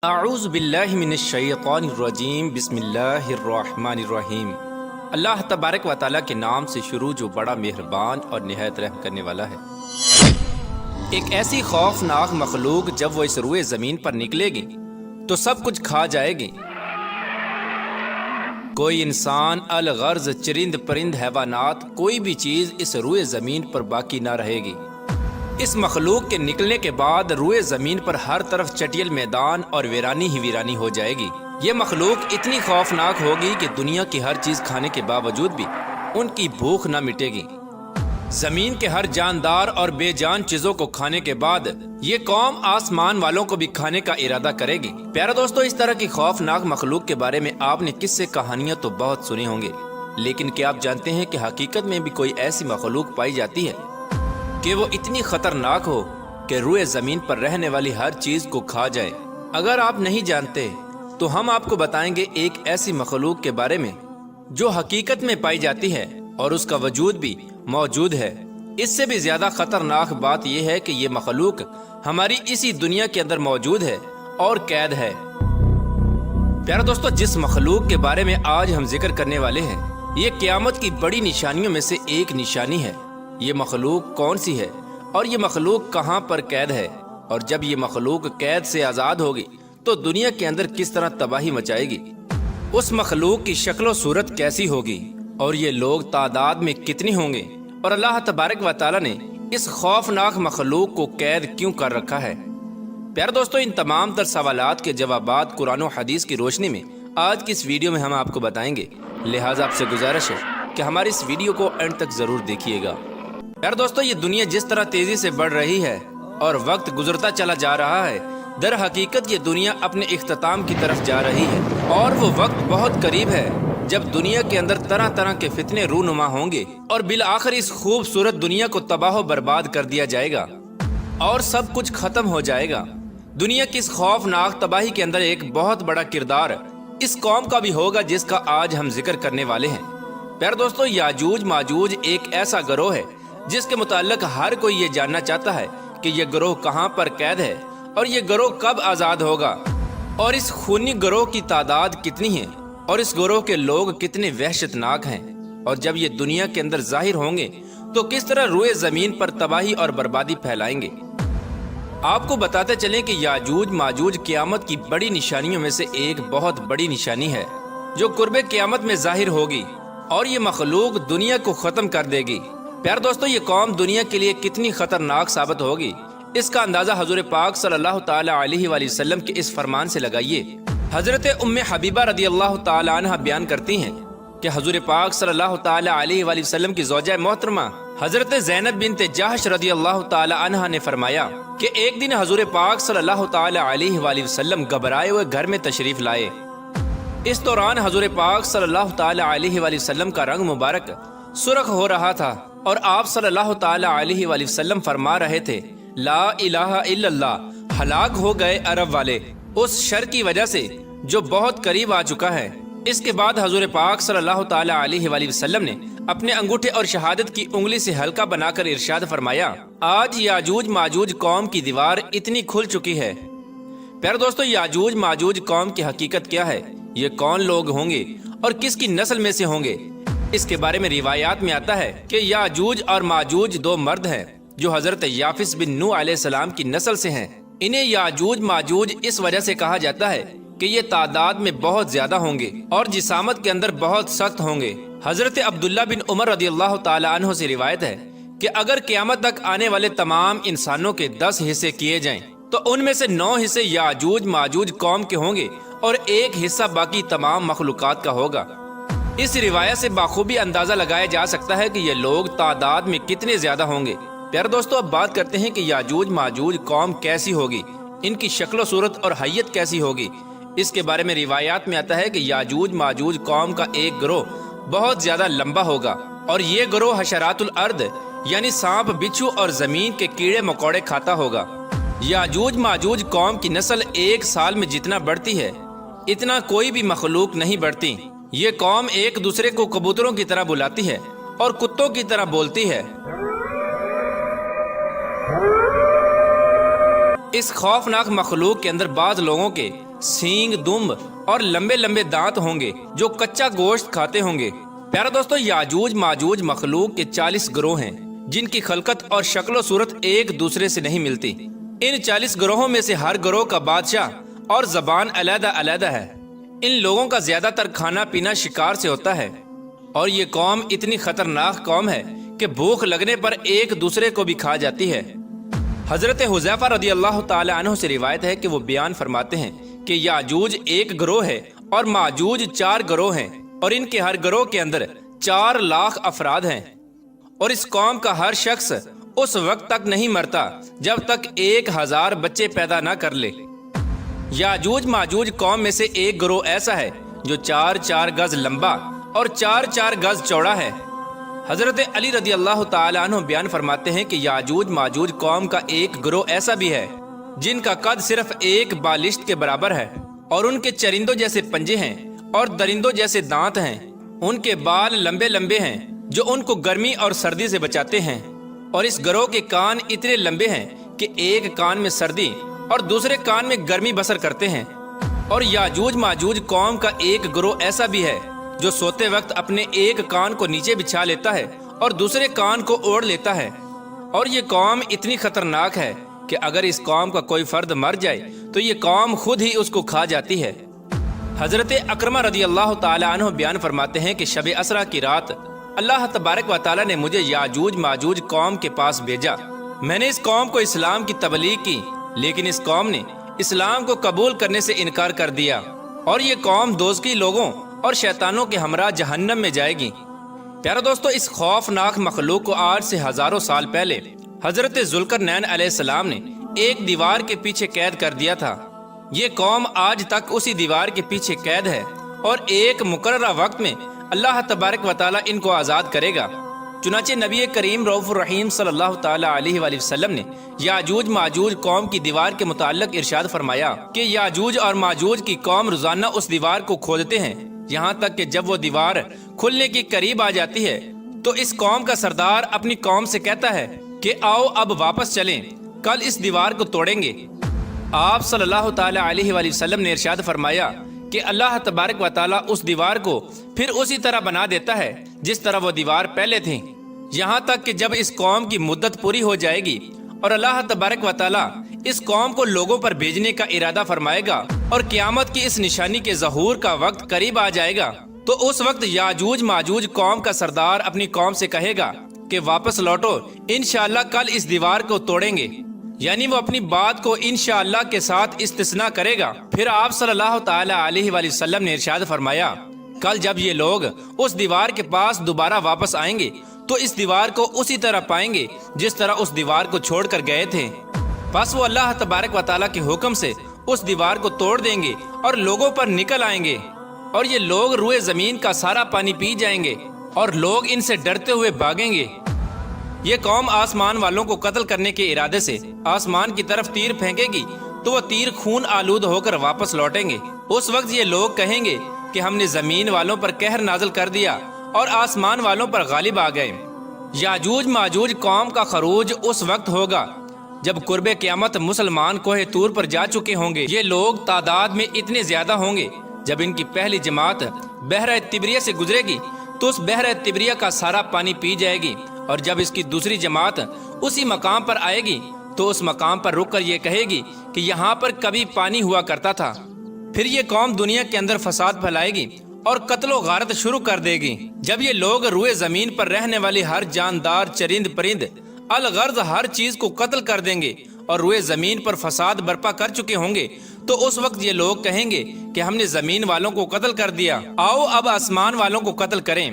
اعوذ باللہ من الشیطان الرجیم بسم اللہ الرحمن الرحیم۔ اللہ تبارک و تعالیٰ کے نام سے شروع جو بڑا مہربان اور نہایت رحم کرنے والا ہے۔ ایک ایسی خوفناک مخلوق جب وہ اس روئے زمین پر نکلے گی تو سب کچھ کھا جائے گی۔ کوئی انسان، الغرض، چرند پرند، حیوانات، کوئی بھی چیز اس روئے زمین پر باقی نہ رہے گی۔ اس مخلوق کے نکلنے کے بعد روئے زمین پر ہر طرف چٹیل میدان اور ویرانی ہی ویرانی ہو جائے گی۔ یہ مخلوق اتنی خوفناک ہوگی کہ دنیا کی ہر چیز کھانے کے باوجود بھی ان کی بھوک نہ مٹے گی۔ زمین کے ہر جاندار اور بے جان چیزوں کو کھانے کے بعد یہ قوم آسمان والوں کو بھی کھانے کا ارادہ کرے گی۔ پیارے دوستو، اس طرح کی خوفناک مخلوق کے بارے میں آپ نے قصے کہانیاں تو بہت سنے ہوں گے، لیکن کیا آپ جانتے ہیں کہ حقیقت میں بھی کوئی ایسی مخلوق پائی جاتی ہے کہ وہ اتنی خطرناک ہو کہ روئے زمین پر رہنے والی ہر چیز کو کھا جائے؟ اگر آپ نہیں جانتے تو ہم آپ کو بتائیں گے ایک ایسی مخلوق کے بارے میں جو حقیقت میں پائی جاتی ہے اور اس کا وجود بھی موجود ہے۔ اس سے بھی زیادہ خطرناک بات یہ ہے کہ یہ مخلوق ہماری اسی دنیا کے اندر موجود ہے اور قید ہے۔ پیارے دوستو، جس مخلوق کے بارے میں آج ہم ذکر کرنے والے ہیں، یہ قیامت کی بڑی نشانیوں میں سے ایک نشانی ہے۔ یہ مخلوق کون سی ہے اور یہ مخلوق کہاں پر قید ہے؟ اور جب یہ مخلوق قید سے آزاد ہوگی تو دنیا کے اندر کس طرح تباہی مچائے گی؟ اس مخلوق کی شکل و صورت کیسی ہوگی اور یہ لوگ تعداد میں کتنی ہوں گے؟ اور اللہ تبارک و تعالیٰ نے اس خوفناک مخلوق کو قید کیوں کر رکھا ہے؟ پیارے دوستو، ان تمام تر سوالات کے جوابات قرآن و حدیث کی روشنی میں آج کی اس ویڈیو میں ہم آپ کو بتائیں گے، لہٰذا آپ سے گزارش ہے کہ ہماری اس ویڈیو کو اینڈ تک ضرور دیکھیے گا۔ یار دوستو، یہ دنیا جس طرح تیزی سے بڑھ رہی ہے اور وقت گزرتا چلا جا رہا ہے، در حقیقت یہ دنیا اپنے اختتام کی طرف جا رہی ہے، اور وہ وقت بہت قریب ہے جب دنیا کے اندر طرح طرح کے فتنے رونما ہوں گے اور بالآخر اس خوبصورت دنیا کو تباہ و برباد کر دیا جائے گا اور سب کچھ ختم ہو جائے گا۔ دنیا کی اس خوفناک تباہی کے اندر ایک بہت بڑا کردار اس قوم کا بھی ہوگا جس کا آج ہم ذکر کرنے والے ہیں۔ پیارے دوستو، یاجوج ماجوج ایک ایسا گروہ ہے جس کے متعلق ہر کوئی یہ جاننا چاہتا ہے کہ یہ گروہ کہاں پر قید ہے اور یہ گروہ کب آزاد ہوگا، اور اس خونی گروہ کی تعداد کتنی ہے اور اس گروہ کے لوگ کتنے وحشتناک ہیں، اور جب یہ دنیا کے اندر ظاہر ہوں گے تو کس طرح روئے زمین پر تباہی اور بربادی پھیلائیں گے۔ آپ کو بتاتے چلیں کہ یاجوج ماجوج قیامت کی بڑی نشانیوں میں سے ایک بہت بڑی نشانی ہے جو قرب قیامت میں ظاہر ہوگی، اور یہ مخلوق دنیا کو ختم کر دے گی۔ پیار دوستو، یہ قوم دنیا کے لیے کتنی خطرناک ثابت ہوگی، اس کا اندازہ حضور پاک صلی اللہ تعالی علیہ وآلہ وسلم کے اس فرمان سے لگائیے۔ حضرت ام حبیبہ رضی اللہ تعالی عنہ بیان کرتی ہیں کہ حضور پاک صلی اللہ تعالی علیہ وآلہ وسلم کی زوجہ محترمہ حضرت زینب بنت جحش رضی اللہ تعالی عنہ نے فرمایا کہ ایک دن حضور پاک صلی اللہ تعالی علیہ وآلہ وسلم گھبرائے ہوئے گھر میں تشریف لائے۔ اس دوران حضور پاک صلی اللہ تعالی علیہ وآلہ وسلم کا رنگ مبارک سرخ ہو رہا تھا، اور آپ صلی اللہ تعالی علیہ وآلہ وسلم فرما رہے تھے، لا الہ الا اللہ، ہلاک ہو گئے عرب والے اس شر کی وجہ سے جو بہت قریب آ چکا ہے۔ اس کے بعد حضور پاک صلی اللہ تعالی علیہ وآلہ وسلم نے اپنے انگوٹھے اور شہادت کی انگلی سے ہلکا بنا کر ارشاد فرمایا، آج یاجوج ماجوج قوم کی دیوار اتنی کھل چکی ہے۔ پیارے دوستو، یاجوج ماجوج قوم کی حقیقت کیا ہے؟ یہ کون لوگ ہوں گے اور کس کی نسل میں سے ہوں گے؟ اس کے بارے میں روایات میں آتا ہے کہ یاجوج اور ماجوج دو مرد ہیں جو حضرت یافس بن نوح علیہ السلام کی نسل سے ہیں۔ انہیں یاجوج ماجوج اس وجہ سے کہا جاتا ہے کہ یہ تعداد میں بہت زیادہ ہوں گے اور جسامت کے اندر بہت سخت ہوں گے۔ حضرت عبداللہ بن عمر رضی اللہ تعالی عنہ سے روایت ہے کہ اگر قیامت تک آنے والے تمام انسانوں کے 10 حصے کیے جائیں تو ان میں سے 9 حصے یاجوج ماجوج قوم کے ہوں گے اور ایک حصہ باقی تمام مخلوقات کا ہوگا۔ اس روایت سے بخوبی اندازہ لگایا جا سکتا ہے کہ یہ لوگ تعداد میں کتنے زیادہ ہوں گے۔ پیارے دوستو، اب بات کرتے ہیں کہ یاجوج ماجوج قوم کیسی ہوگی، ان کی شکل و صورت اور حیت کیسی ہوگی۔ اس کے بارے میں روایات میں آتا ہے کہ یاجوج ماجوج قوم کا ایک گروہ بہت زیادہ لمبا ہوگا، اور یہ گروہ حشرات الارض یعنی سانپ، بچھو اور زمین کے کیڑے مکوڑے کھاتا ہوگا۔ یاجوج ماجوج قوم کی نسل ایک سال میں جتنا بڑھتی ہے اتنا کوئی بھی مخلوق نہیں بڑھتی۔ یہ قوم ایک دوسرے کو کبوتروں کی طرح بلاتی ہے اور کتوں کی طرح بولتی ہے۔ اس خوفناک مخلوق کے اندر بعض لوگوں کے سینگ دم اور لمبے لمبے دانت ہوں گے جو کچا گوشت کھاتے ہوں گے۔ پیارا دوستو، یاجوج ماجوج مخلوق کے 40 گروہ ہیں جن کی خلقت اور شکل و صورت ایک دوسرے سے نہیں ملتی۔ ان 40 گروہوں میں سے ہر گروہ کا بادشاہ اور زبان علیحدہ علیحدہ ہے۔ ان لوگوں کا زیادہ تر کھانا پینا شکار سے ہوتا ہے، اور یہ قوم اتنی خطرناک قوم ہے کہ بھوک لگنے پر ایک دوسرے کو بھی کھا جاتی ہے۔ حضرت حذیفہ رضی اللہ تعالی عنہ سے روایت ہے کہ وہ بیان فرماتے ہیں کہ یاجوج ایک گروہ ہے اور ماجوج 4 گروہ ہیں، اور ان کے ہر گروہ کے اندر 4 لاکھ افراد ہیں، اور اس قوم کا ہر شخص اس وقت تک نہیں مرتا جب تک 1000 بچے پیدا نہ کر لے۔ یاجوج ماجوج قوم میں سے ایک گروہ ایسا ہے جو 4 گز لمبا اور 4 گز چوڑا ہے۔ حضرت علی رضی اللہ تعالی عنہ بیان فرماتے ہیں کہ یاجوج ماجوج قوم کا ایک گروہ ایسا بھی ہے جن کا قد صرف ایک بالشت کے برابر ہے، اور ان کے چرندوں جیسے پنجے ہیں اور درندوں جیسے دانت ہیں۔ ان کے بال لمبے لمبے ہیں جو ان کو گرمی اور سردی سے بچاتے ہیں، اور اس گروہ کے کان اتنے لمبے ہیں کہ ایک کان میں سردی اور دوسرے کان میں گرمی بسر کرتے ہیں۔ اور یاجوج ماجوج قوم کا ایک گروہ ایسا بھی ہے جو سوتے وقت اپنے ایک کان کو نیچے بچھا لیتا ہے اور دوسرے کان کو اوڑھ لیتا ہے، اور یہ قوم اتنی خطرناک ہے کہ اگر اس قوم کا کوئی فرد مر جائے تو یہ قوم خود ہی اس کو کھا جاتی ہے۔ حضرت اکرمہ رضی اللہ تعالی عنہ بیان فرماتے ہیں کہ شب اسرا کی رات اللہ تبارک و تعالی نے مجھے یاجوج ماجوج قوم کے پاس بھیجا۔ میں نے اس قوم کو اسلام کی تبلیغ کی، لیکن اس قوم نے اسلام کو قبول کرنے سے انکار کر دیا، اور یہ قوم دوزخی لوگوں اور شیطانوں کے ہمراہ جہنم میں جائے گی۔ پیارا دوستو، اس خوفناک مخلوق کو آج سے ہزاروں سال پہلے حضرت ذوالقرنین علیہ السلام نے ایک دیوار کے پیچھے قید کر دیا تھا۔ یہ قوم آج تک اسی دیوار کے پیچھے قید ہے، اور ایک مقررہ وقت میں اللہ تبارک و تعالی ان کو آزاد کرے گا۔ چنانچہ نبی کریم رؤوف الرحیم صلی اللہ تعالی علیہ وآلہ وسلم نے یاجوج ماجوج قوم کی دیوار کے متعلق ارشاد فرمایا کہ یاجوج اور ماجوج کی قوم روزانہ اس دیوار کو کھودتے ہیں، یہاں تک کہ جب وہ دیوار کھلنے کی قریب آ جاتی ہے تو اس قوم کا سردار اپنی قوم سے کہتا ہے کہ آؤ اب واپس چلیں، کل اس دیوار کو توڑیں گے۔ آپ صلی اللہ تعالی علیہ وآلہ وسلم نے ارشاد فرمایا کہ اللہ تبارک و تعالیٰ اس دیوار کو پھر اسی طرح بنا دیتا ہے جس طرح وہ دیوار پہلے تھی، یہاں تک کہ جب اس قوم کی مدت پوری ہو جائے گی اور اللہ تبارک و تعالیٰ اس قوم کو لوگوں پر بھیجنے کا ارادہ فرمائے گا اور قیامت کی اس نشانی کے ظہور کا وقت قریب آ جائے گا، تو اس وقت یاجوج ماجوج قوم کا سردار اپنی قوم سے کہے گا کہ واپس لوٹو، انشاءاللہ کل اس دیوار کو توڑیں گے، یعنی وہ اپنی بات کو انشاءاللہ کے ساتھ استثناء کرے گا۔ پھر آپ صلی اللہ تعالی علیہ وآلہ وسلم نے ارشاد فرمایا کل جب یہ لوگ اس دیوار کے پاس دوبارہ واپس آئیں گے تو اس دیوار کو اسی طرح پائیں گے جس طرح اس دیوار کو چھوڑ کر گئے تھے، پس وہ اللہ تبارک و تعالیٰ کے حکم سے اس دیوار کو توڑ دیں گے اور لوگوں پر نکل آئیں گے، اور یہ لوگ روئے زمین کا سارا پانی پی جائیں گے اور لوگ ان سے ڈرتے ہوئے بھاگیں گے۔ یہ قوم آسمان والوں کو قتل کرنے کے ارادے سے آسمان کی طرف تیر پھینکے گی تو وہ تیر خون آلود ہو کر واپس لوٹیں گے۔ اس وقت یہ لوگ کہیں گے کہ ہم نے زمین والوں پر قہر نازل کر دیا اور آسمان والوں پر غالب آ گئے۔ یاجوج ماجوج قوم کا خروج اس وقت ہوگا جب قرب قیامت مسلمان کوہ طور پر جا چکے ہوں گے۔ یہ لوگ تعداد میں اتنے زیادہ ہوں گے، جب ان کی پہلی جماعت بحر تبریہ سے گزرے گی تو اس بحر تبریہ کا سارا پانی پی جائے گی، اور جب اس کی دوسری جماعت اسی مقام پر آئے گی تو اس مقام پر رک کر یہ کہے گی کہ یہاں پر کبھی پانی ہوا کرتا تھا۔ پھر یہ قوم دنیا کے اندر فساد پھیلائے گی اور قتل و غارت شروع کر دے گی۔ جب یہ لوگ روئے زمین پر رہنے والی ہر جاندار چرند پرند الغرض ہر چیز کو قتل کر دیں گے اور روئے زمین پر فساد برپا کر چکے ہوں گے، تو اس وقت یہ لوگ کہیں گے کہ ہم نے زمین والوں کو قتل کر دیا، آؤ اب آسمان والوں کو قتل کریں۔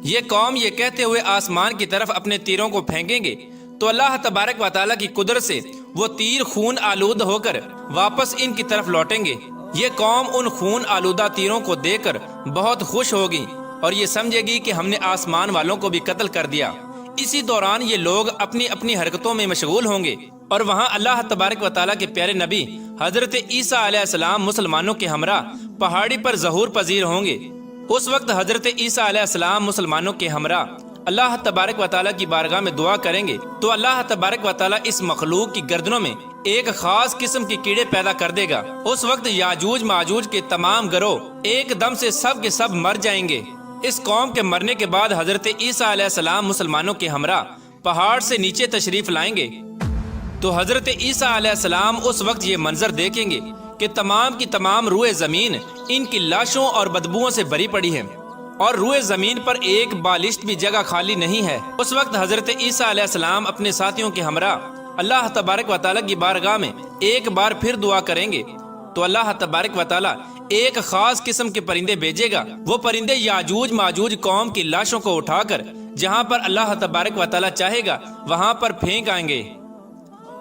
یہ قوم یہ کہتے ہوئے آسمان کی طرف اپنے تیروں کو پھینکیں گے تو اللہ تبارک و تعالیٰ کی قدرت سے وہ تیر خون آلود ہو کر واپس ان کی طرف لوٹیں گے۔ یہ قوم ان خون آلودہ تیروں کو دیکھ کر بہت خوش ہوگی اور یہ سمجھے گی کہ ہم نے آسمان والوں کو بھی قتل کر دیا۔ اسی دوران یہ لوگ اپنی اپنی حرکتوں میں مشغول ہوں گے، اور وہاں اللہ تبارک و تعالیٰ کے پیارے نبی حضرت عیسیٰ علیہ السلام مسلمانوں کے ہمراہ پہاڑی پر ظہور پذیر ہوں گے۔ اس وقت حضرت عیسیٰ علیہ السلام مسلمانوں کے ہمراہ اللہ تبارک و تعالیٰ کی بارگاہ میں دعا کریں گے تو اللہ تبارک و تعالیٰ اس مخلوق کی گردنوں میں ایک خاص قسم کے کیڑے پیدا کر دے گا۔ اس وقت یاجوج ماجوج کے تمام گروہ ایک دم سے سب کے سب مر جائیں گے۔ اس قوم کے مرنے کے بعد حضرت عیسیٰ علیہ السلام مسلمانوں کے ہمراہ پہاڑ سے نیچے تشریف لائیں گے تو حضرت عیسیٰ علیہ السلام اس وقت یہ منظر دیکھیں گے کہ تمام کی تمام روئے زمین ان کی لاشوں اور بدبوؤں سے بھری پڑی ہے اور روئے زمین پر ایک بالشت بھی جگہ خالی نہیں ہے۔ اس وقت حضرت عیسیٰ علیہ السلام اپنے ساتھیوں کے ہمراہ اللہ تبارک و تعالیٰ کی بارگاہ میں ایک بار پھر دعا کریں گے تو اللہ تبارک و تعالیٰ ایک خاص قسم کے پرندے بھیجے گا۔ وہ پرندے یاجوج ماجوج قوم کی لاشوں کو اٹھا کر جہاں پر اللہ تبارک و تعالیٰ چاہے گا وہاں پر پھینک آئیں گے۔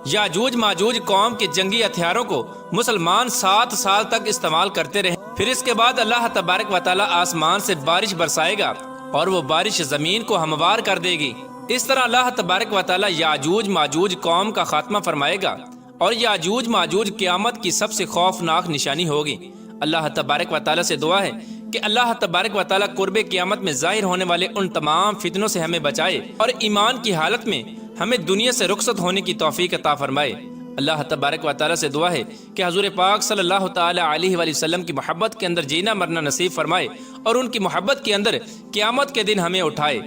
یاجوج ماجوج قوم کے جنگی ہتھیاروں کو مسلمان 7 سال تک استعمال کرتے رہے۔ پھر اس کے بعد اللہ تبارک و تعالیٰ آسمان سے بارش برسائے گا اور وہ بارش زمین کو ہموار کر دے گی۔ اس طرح اللہ تبارک و تعالیٰ یاجوج ماجوج قوم کا خاتمہ فرمائے گا اور یاجوج ماجوج قیامت کی سب سے خوفناک نشانی ہوگی۔ اللہ تبارک و تعالیٰ سے دعا ہے کہ اللہ تبارک و تعالیٰ قرب قیامت میں ظاہر ہونے والے ان تمام فتنوں سے ہمیں بچائے اور ایمان کی حالت میں ہمیں دنیا سے رخصت ہونے کی توفیق عطا فرمائے۔ اللہ تبارک و تعالیٰ سے دعا ہے کہ حضور پاک صلی اللہ تعالی علیہ وآلہ وسلم کی محبت کے اندر جینا مرنا نصیب فرمائے اور ان کی محبت کے اندر قیامت کے دن ہمیں اٹھائے۔